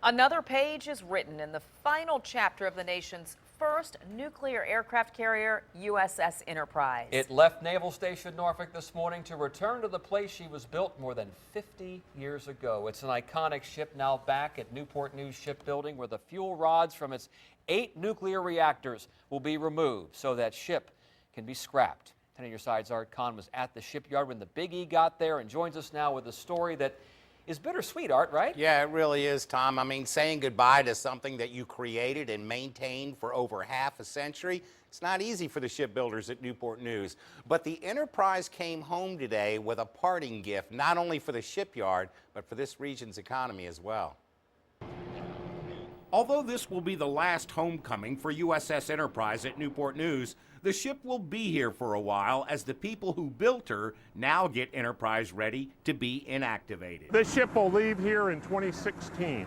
Another page is written in the final chapter of the nation's first nuclear aircraft carrier, USS Enterprise. It left Naval Station Norfolk this morning to return to the place she was built more than 50 years ago. It's an iconic ship now back at Newport News Shipbuilding, where the fuel rods from its 8 nuclear reactors will be removed so that ship can be scrapped. 10 on your side's Art Kahn was at the shipyard when the Big E got there and joins us now with a story that is bittersweet, Art, right? Yeah, it really is, Tom. I mean, saying goodbye to something that you created and maintained for over half a century, it's not easy for the shipbuilders at Newport News. But the Enterprise came home today with a parting gift, not only for the shipyard, but for this region's economy as well. Although this will be the last homecoming for USS Enterprise at Newport News, the ship will be here for a while as the people who built her now get Enterprise ready to be inactivated. This ship will leave here in 2016.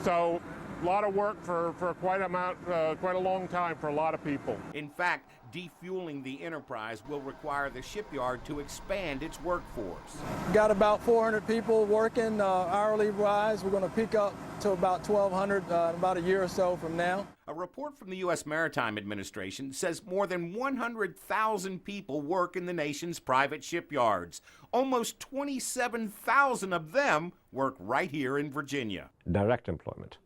So a lot of work for quite a long time for a lot of people. In fact, defueling the Enterprise will require the shipyard to expand its workforce. Got about 400 people working hourly wise. We're going to peak up to about 1,200 in about a year or so from now. A report from the U.S. Maritime Administration says more than 100,000 people work in the nation's private shipyards. Almost 27,000 of them work right here in Virginia. Direct employment.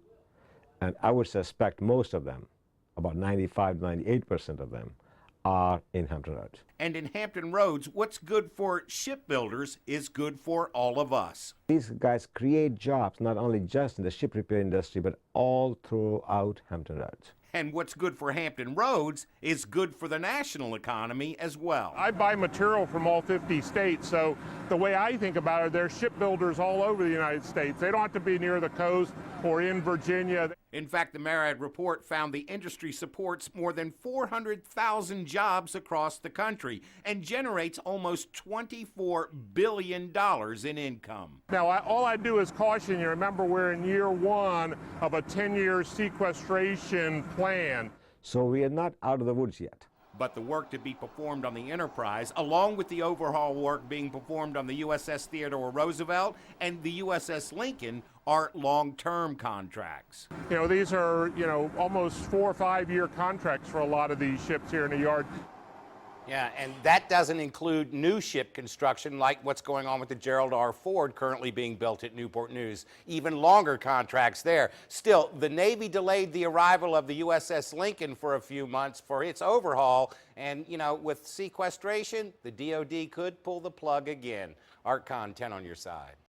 And I would suspect most of them, about 95, 98% of them, are in Hampton Roads. And in Hampton Roads, what's good for shipbuilders is good for all of us. These guys create jobs not only just in the ship repair industry, but all throughout Hampton Roads. And what's good for Hampton Roads is good for the national economy as well. I buy material from all 50 states, so the way I think about it, there's shipbuilders all over the United States. They don't have to be near the coast or in Virginia. In fact, the MARAD report found the industry supports more than 400,000 jobs across the country and generates almost $24 billion in income. Now, all I do is caution you. Remember, we're in year 1 of a 10-year sequestration plan. So we are not out of the woods yet. But the work to be performed on the Enterprise, along with the overhaul work being performed on the USS Theodore Roosevelt and the USS Lincoln, are long-term contracts. You know, these are, almost 4 or 5 year contracts for a lot of these ships here in the yard. Yeah, and that doesn't include new ship construction like what's going on with the Gerald R. Ford currently being built at Newport News. Even longer contracts there. Still, the Navy delayed the arrival of the USS Lincoln for a few months for its overhaul. And, with sequestration, the DOD could pull the plug again. Art Kahn, 10 on your side.